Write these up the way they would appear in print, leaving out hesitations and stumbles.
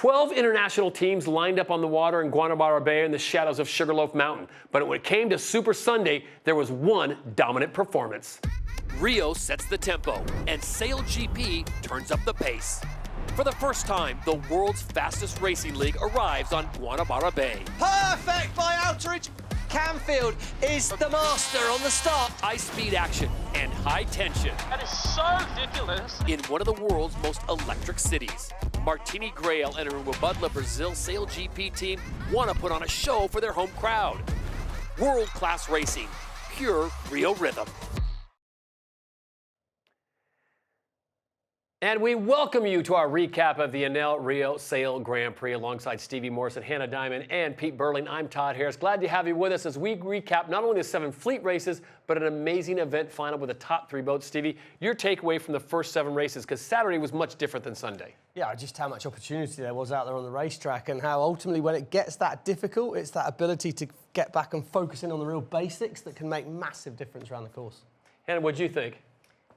12 international teams lined up on the water in Guanabara Bay in the shadows of Sugarloaf Mountain. But when it came to Super Sunday, there was one dominant performance. Rio sets the tempo, and SailGP turns up the pace. For the first time, the world's fastest racing league arrives on Guanabara Bay. Perfect by Outeridge. Canfield is the master on the start. High-speed action and high tension. That is so ridiculous. In one of the world's most electric cities, Martini Grail and her Wabudla Brazil SailGP team want to put on a show for their home crowd. World-class racing, pure Rio rhythm. And we welcome you to our recap of the Enel Rio Sail Grand Prix alongside Stevie Morrison, Hannah Diamond, and Pete Burling. I'm Todd Harris. Glad to have you with us as we recap not only the 7 fleet races, but an amazing event final with the top 3 boats. Stevie, your takeaway from the first 7 races, because Saturday was much different than Sunday. Yeah, just how much opportunity there was out there on the racetrack, and how ultimately when it gets that difficult, it's that ability to get back and focus in on the real basics that can make massive difference around the course. Hannah, what'd you think?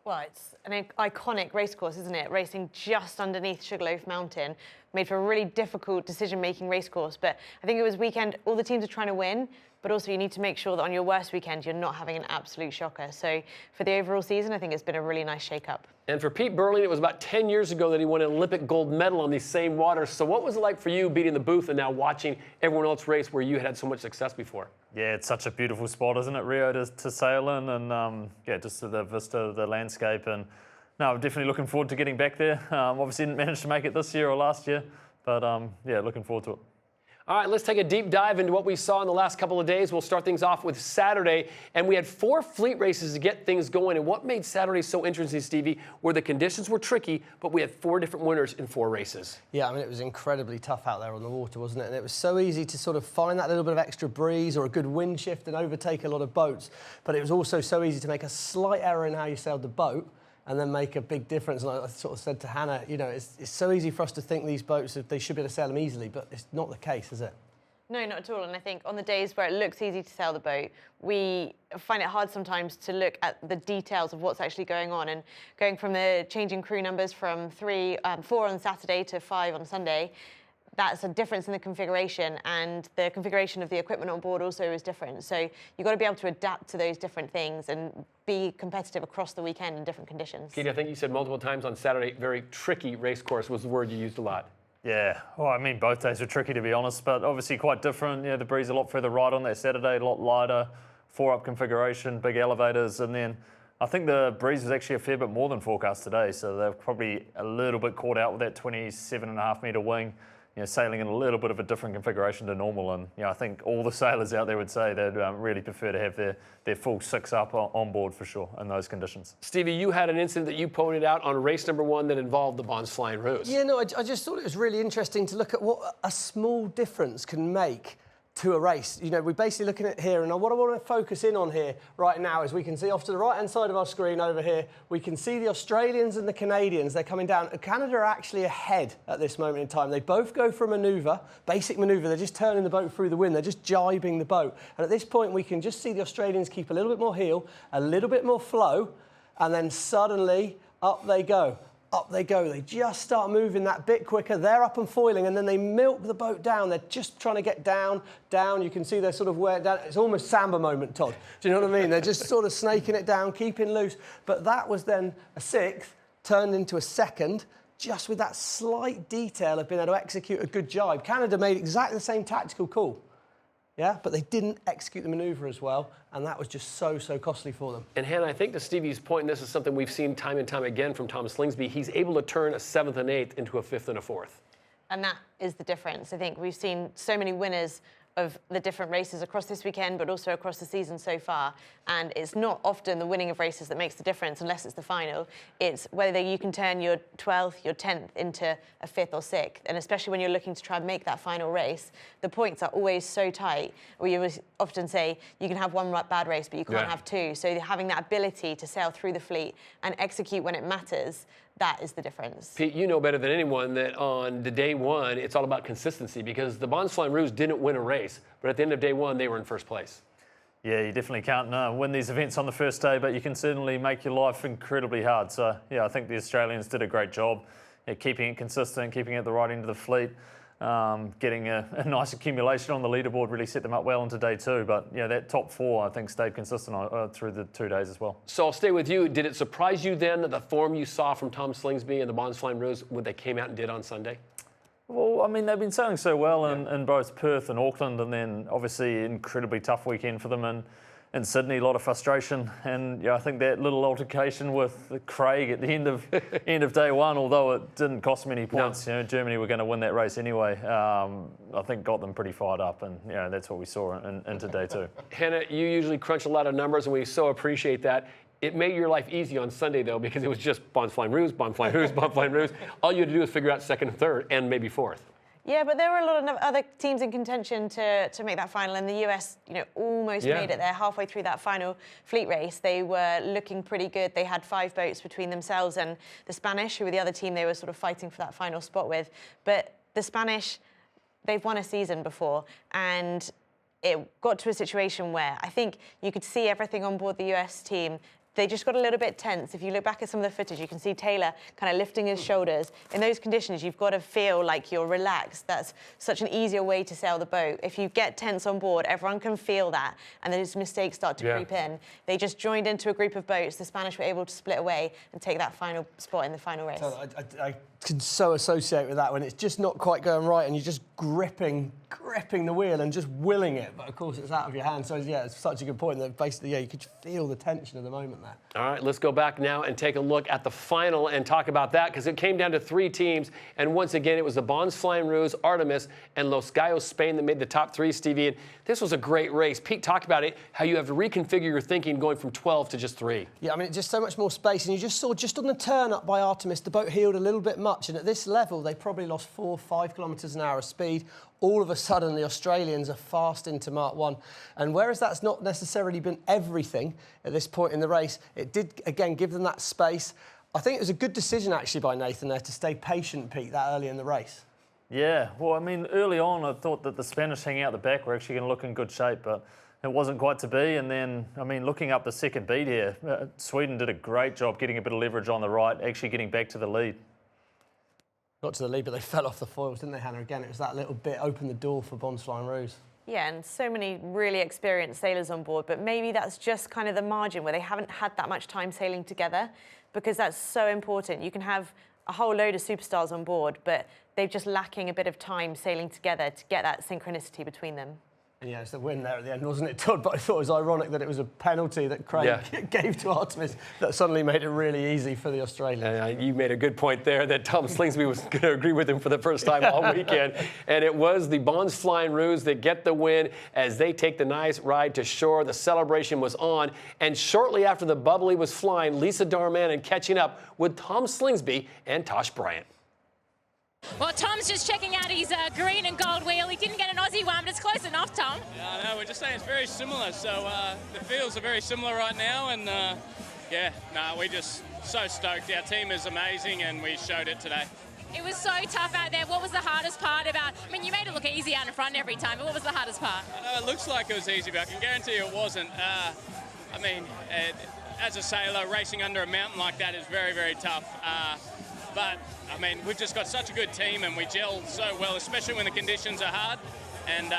Well, it's an iconic racecourse, isn't it? Racing just underneath Sugarloaf Mountain, made for a really difficult decision-making racecourse. But I think it was weekend, all the teams are trying to win, but also you need to make sure that on your worst weekend, you're not having an absolute shocker. So for the overall season, I think it's been a really nice shake-up. And for Pete Burling, it was about 10 years ago that he won an Olympic gold medal on these same waters. So what was it like for you beating the booth and now watching everyone else race where you had so much success before? Yeah, it's such a beautiful spot, isn't it, Rio, to sail in, and yeah, just the vista of the landscape. And no, I'm definitely looking forward to getting back there. Obviously didn't manage to make it this year or last year, but yeah, looking forward to it. All right, let's take a deep dive into what we saw in the last couple of days. We'll start things off with Saturday, and we had 4 fleet races to get things going. And what made Saturday so interesting, Stevie, were the conditions were tricky, but we had 4 different winners in 4 races. Yeah, I mean, it was incredibly tough out there on the water, wasn't it? And it was so easy to sort of find that little bit of extra breeze or a good wind shift and overtake a lot of boats. But it was also so easy to make a slight error in how you sailed the boat and then make a big difference. And I sort of said to Hannah, you know, it's so easy for us to think these boats, they should be able to sail them easily, but it's not the case, is it? No, not at all. And I think on the days where it looks easy to sail the boat, we find it hard sometimes to look at the details of what's actually going on. And going from the changing crew numbers from 4 on Saturday to 5 on Sunday, that's a difference in the configuration, and the configuration of the equipment on board also is different. So you've got to be able to adapt to those different things and be competitive across the weekend in different conditions. Keith, I think you said multiple times on Saturday, very tricky race course was the word you used a lot. Yeah, well, I mean, both days were tricky, to be honest, but obviously quite different. Yeah, the breeze a lot further right on that Saturday, a lot lighter, 4-up configuration, big elevators, and then I think the breeze was actually a fair bit more than forecast today, so they're probably a little bit caught out with that 27.5 metre wing. You know, sailing in a little bit of a different configuration to normal, and you know, I think all the sailors out there would say they'd really prefer to have their full 6-up on board for sure in those conditions. Stevie, you had an incident that you pointed out on race number 1 that involved the Bonds Flying Roos. Yeah, no, I just thought it was really interesting to look at what a small difference can make to a race. You know, we're basically looking at here, and what I want to focus in on here right now is we can see off to the right-hand side of our screen over here, we can see the Australians and the Canadians. They're coming down. Canada are actually ahead at this moment in time. They both go for a manoeuvre, basic manoeuvre. They're just turning the boat through the wind. They're just jibing the boat. And at this point, we can just see the Australians keep a little bit more heel, a little bit more flow, and then suddenly up they go. Up they go. They just start moving that bit quicker. They're up and foiling, and then they milk the boat down. They're just trying to get down. You can see they're sort of wearing down. It's almost Samba moment, Todd. Do you know what I mean? They're just sort of snaking it down, keeping loose. But that was then a 6th, turned into a 2nd, just with that slight detail of being able to execute a good jibe. Canada made exactly the same tactical call. Yeah, but they didn't execute the manoeuvre as well, and that was just so costly for them. And Hannah, I think to Stevie's point, and this is something we've seen time and time again from Tom Slingsby, he's able to turn a 7th and 8th into a 5th and a 4th. And that is the difference. I think we've seen so many winners of the different races across this weekend, but also across the season so far. And it's not often the winning of races that makes the difference, unless it's the final. It's whether you can turn your 12th, your 10th into a 5th or 6th. And especially when you're looking to try and make that final race, the points are always so tight. We often say you can have one bad race, but you can't have 2. So having that ability to sail through the fleet and execute when it matters, that is the difference. Pete, you know better than anyone that on the day 1, it's all about consistency, because the Bonds Flying Roos didn't win a race, but at the end of day 1, they were in 1st place. Yeah, you definitely can't win these events on the first day, but you can certainly make your life incredibly hard. So yeah, I think the Australians did a great job. keeping it consistent, keeping it at the right end of the fleet. Getting a nice accumulation on the leaderboard really set them up well into day 2. But yeah, that top 4 I think stayed consistent through the 2 days as well. So I'll stay with you. Did it surprise you then that the form you saw from Tom Slingsby and the Bonds Flying Rose when they came out and did on Sunday? Well, I mean, they've been sailing so well in both Perth and Auckland, and then obviously incredibly tough weekend for them in Sydney, a lot of frustration. And yeah, I think that little altercation with Craig at the end of day 1, although it didn't cost them any points, you know, Germany were going to win that race anyway, I think got them pretty fired up, and you know, that's what we saw into day 2. Hannah, you usually crunch a lot of numbers, and we so appreciate that. It made your life easy on Sunday, though, because it was just Bonds Flying Ruse, Bonds Flying Ruse, Bonds Flying Ruse. All you had to do was figure out 2nd and 3rd, and maybe 4th. Yeah, but there were a lot of other teams in contention to make that final, and the US, you know, almost made it there halfway through that final fleet race. They were looking pretty good. They had 5 boats between themselves and the Spanish, who were the other team they were sort of fighting for that final spot with. But the Spanish, they've won a season before, and it got to a situation where I think you could see everything on board the US team. They just got a little bit tense. If you look back at some of the footage, you can see Taylor kind of lifting his shoulders. In those conditions, you've got to feel like you're relaxed. That's such an easier way to sail the boat. If you get tense on board, everyone can feel that, and those mistakes start to creep in. They just joined into a group of boats. The Spanish were able to split away and take that final spot in the final race. So I can so associate with that when it's just not quite going right and you're just gripping the wheel and just willing it, but of course it's out of your hand. So yeah, it's such a good point that basically, you could feel the tension of the moment there. All right, let's go back now and take a look at the final and talk about that, because it came down to 3 teams, and once again it was the Bonds Flying Ruse, Artemis, and Los Gallos Spain that made the top 3, Stevie. And this was a great race. Pete talked about it, how you have to reconfigure your thinking going from 12 to just 3. Yeah, I mean, just so much more space, and you just saw just on the turn up by Artemis, the boat heeled a little bit much, and at this level they probably lost 4 or 5 kilometres an hour of speed. All of a sudden, the Australians are fast into Mark 1. And whereas that's not necessarily been everything at this point in the race, it did, again, give them that space. I think it was a good decision, actually, by Nathan there to stay patient, Pete, that early in the race. Yeah, well, I mean, early on, I thought that the Spanish hanging out the back were actually going to look in good shape, but it wasn't quite to be. And then, I mean, looking up the second beat here, Sweden did a great job getting a bit of leverage on the right, actually getting back to the lead. Got to the lead, but they fell off the foils, didn't they, Hannah? Again, it was that little bit opened the door for Bonds Flying Ruse. Yeah, and so many really experienced sailors on board, but maybe that's just kind of the margin where they haven't had that much time sailing together, because that's so important. You can have a whole load of superstars on board, but they're just lacking a bit of time sailing together to get that synchronicity between them. And yeah, it's the win there at the end, wasn't it, Todd? But I thought it was ironic that it was a penalty that Craig gave to Artemis that suddenly made it really easy for the Australians. You made a good point there that Tom Slingsby was going to agree with him for the first time all weekend. And it was the Bonds Flying Ruse that get the win as they take the nice ride to shore. The celebration was on. And shortly after the bubbly was flying, Lisa Darman and catching up with Tom Slingsby and Tosh Bryant. Well, Tom's just checking out his green and gold wheel. He didn't get an Aussie one, but it's close enough, Tom. Yeah, I know. We're just saying it's very similar. So the fields are very similar right now, and we're just so stoked. Our team is amazing, and we showed it today. It was so tough out there. What was the hardest part about? I mean, you made it look easy out in front every time, but what was the hardest part? I know it looks like it was easy, but I can guarantee you it wasn't. As a sailor, racing under a mountain like that is very, very tough. But, I mean, we've just got such a good team and we gel so well, especially when the conditions are hard. And,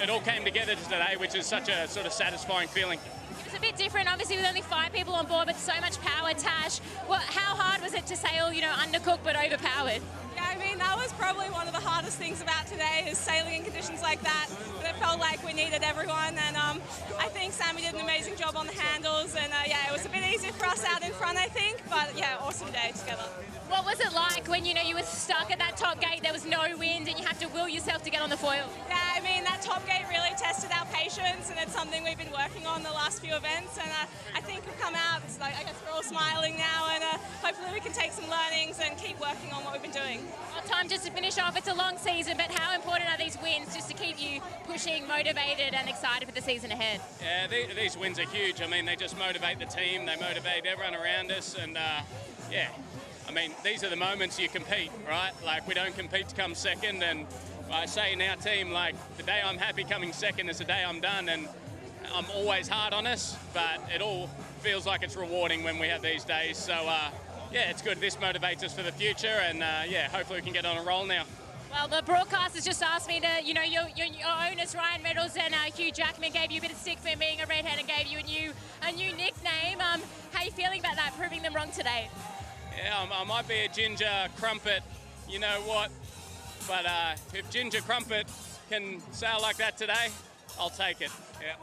it all came together today, which is such a sort of satisfying feeling. It was a bit different, obviously, with only 5 people on board, but so much power, Tash. How hard was it to sail, undercooked but overpowered? Yeah, I mean, that was probably one of the hardest things about today is sailing in conditions like that. But it felt like we needed everyone, and I think Sammy did an amazing job on the handles, and it was a bit easier for us out in front, I think. But yeah, awesome day together. What was it like when, you were stuck at that top gate, there was no wind, and you have to will yourself to get on the foil? Yeah, I mean, that top gate really tested our patience, and it's something we've been working on the last few events, and I think we've come out, I guess we're all smiling now, and hopefully we can take some learnings and keep working on what we've been doing. Well, Tom, just to finish off, it's a long season, but how important are these wins just to keep you pushing, motivated, and excited for the season ahead? Yeah, these wins are huge. I mean, they just motivate the team, they motivate everyone around us, and I mean, these are the moments you compete, right? Like, we don't compete to come second, and I say in our team, like, the day I'm happy coming second is the day I'm done, and I'm always hard on us, but it all feels like it's rewarding when we have these days. So, yeah, it's good. This motivates us for the future, and yeah, hopefully we can get on a roll now. Well, the broadcasters just asked me to, you know, your owners, Ryan Reynolds and Hugh Jackman, gave you a bit of stick for being a redhead and gave you a new nickname. How are you feeling about that, proving them wrong today? Yeah, I might be a ginger crumpet, you know what, but if Ginger Crumpet can sail like that today, I'll take it, yeah.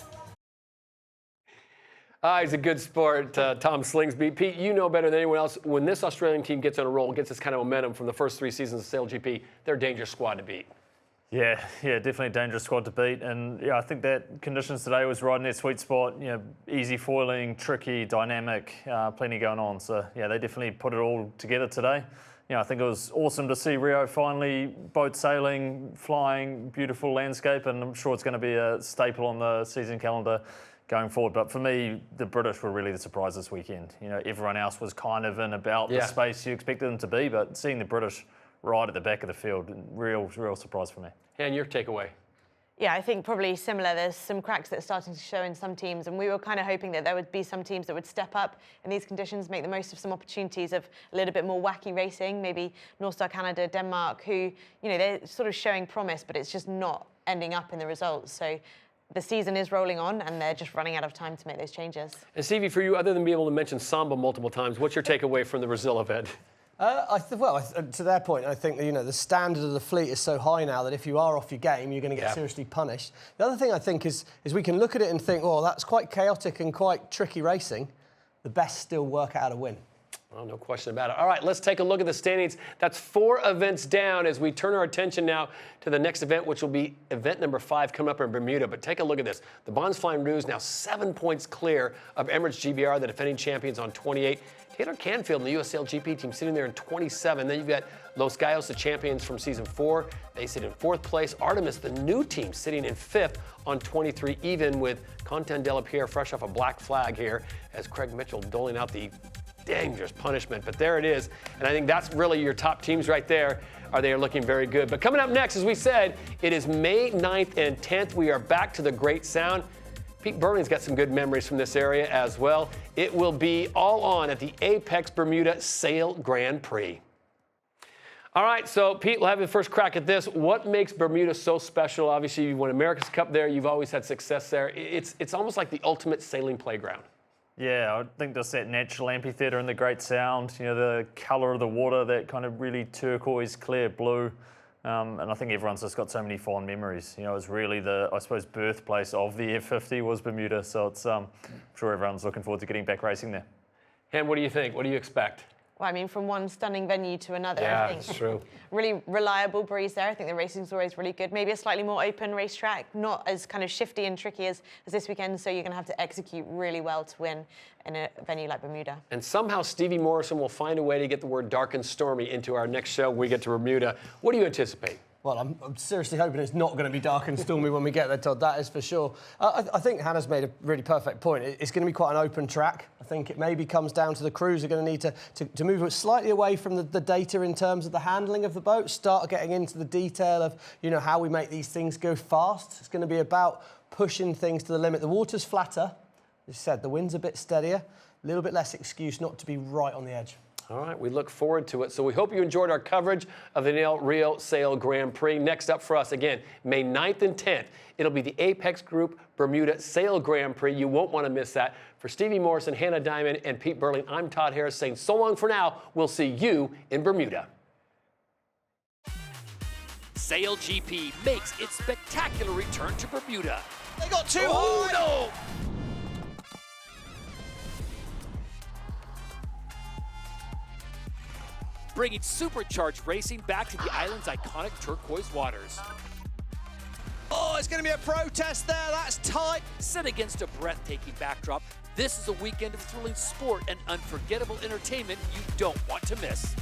He's a good sport, Tom Slingsby. Pete, you know better than anyone else, when this Australian team gets on a roll, gets this kind of momentum from the first 3 seasons of SailGP, they're a dangerous squad to beat. Yeah, definitely a dangerous squad to beat. And yeah, I think that conditions today was right in their sweet spot. You know, easy foiling, tricky, dynamic, plenty going on. So yeah, they definitely put it all together today. You know, I think it was awesome to see Rio finally boat sailing, flying, beautiful landscape, and I'm sure it's going to be a staple on the season calendar going forward. But for me, the British were really the surprise this weekend. You know, everyone else was kind of in about the space you expected them to be, but seeing the British right at the back of the field, real surprise for me. And your takeaway? Yeah, I think probably similar. There's some cracks that are starting to show in some teams, and we were kind of hoping that there would be some teams that would step up in these conditions, make the most of some opportunities of a little bit more wacky racing, maybe North Star Canada, Denmark, who, you know, they're sort of showing promise, but it's just not ending up in the results. So the season is rolling on, and they're just running out of time to make those changes. And Stevie, for you, other than being able to mention Samba multiple times, what's your takeaway from the Brazil event? To their point, I think that, you know, the standard of the fleet is so high now that if you are off your game, you're going to get seriously punished. The other thing I think is we can look at it and think, oh, that's quite chaotic and quite tricky racing. The best still work out how to win. Well, no question about it. All right, let's take a look at the standings. That's 4 events down as we turn our attention now to the next event, which will be event number 5 coming up in Bermuda. But take a look at this. The Bonds Flying Rouge now 7 points clear of Emirates GBR, the defending champions, on 28. Taylor Canfield and the US SailGP team sitting there in 27. Then you've got Los Gallos, the champions from season 4. They sit in 4th place. Artemis, the new team, sitting in 5th on 23, even with Content de la Pierre fresh off a black flag here as Craig Mitchell doling out the dangerous punishment. But there it is. And I think that's really your top teams right there. They are looking very good. But coming up next, as we said, it is May 9th and 10th. We are back to the Great Sound. Pete Burling's got some good memories from this area as well. It will be all on at the Apex Bermuda Sail Grand Prix. All right, so Pete, we'll have the first crack at this. What makes Bermuda so special? Obviously, you won America's Cup there. You've always had success there. It's almost like the ultimate sailing playground. Yeah, I think just that natural amphitheatre and the Great Sound, you know, the colour of the water, that kind of really turquoise, clear blue. And I think everyone's just got so many fond memories. You know, it's really the, I suppose, birthplace of the F50 was Bermuda. So it's, I'm sure everyone's looking forward to getting back racing there. And what do you think? What do you expect? Well, I mean, from one stunning venue to another, I think. That's true. Really reliable breeze there. I think the racing's always really good. Maybe a slightly more open racetrack, not as kind of shifty and tricky as this weekend, so you're going to have to execute really well to win in a venue like Bermuda. And somehow Stevie Morrison will find a way to get the word dark and stormy into our next show when we get to Bermuda. What do you anticipate? Well, I'm seriously hoping it's not going to be dark and stormy when we get there, Todd. That is for sure. I think Hannah's made a really perfect point. It's going to be quite an open track. I think it maybe comes down to the crews are going to need to move slightly away from the data in terms of the handling of the boat, start getting into the detail of, you know, how we make these things go fast. It's going to be about pushing things to the limit. The water's flatter. As I said, the wind's a bit steadier, a little bit less excuse not to be right on the edge. All right, we look forward to it. So we hope you enjoyed our coverage of the Enel Rio Sail Grand Prix. Next up for us, again, May 9th and 10th, it'll be the Apex Group Bermuda Sail Grand Prix. You won't want to miss that. For Stevie Morrison, Hannah Diamond, and Pete Burling, I'm Todd Harris saying so long for now. We'll see you in Bermuda. SailGP makes its spectacular return to Bermuda. They got too high. No! Bringing supercharged racing back to the island's iconic turquoise waters. Oh, it's going to be a protest there. That's tight. Set against a breathtaking backdrop, this is a weekend of thrilling sport and unforgettable entertainment you don't want to miss.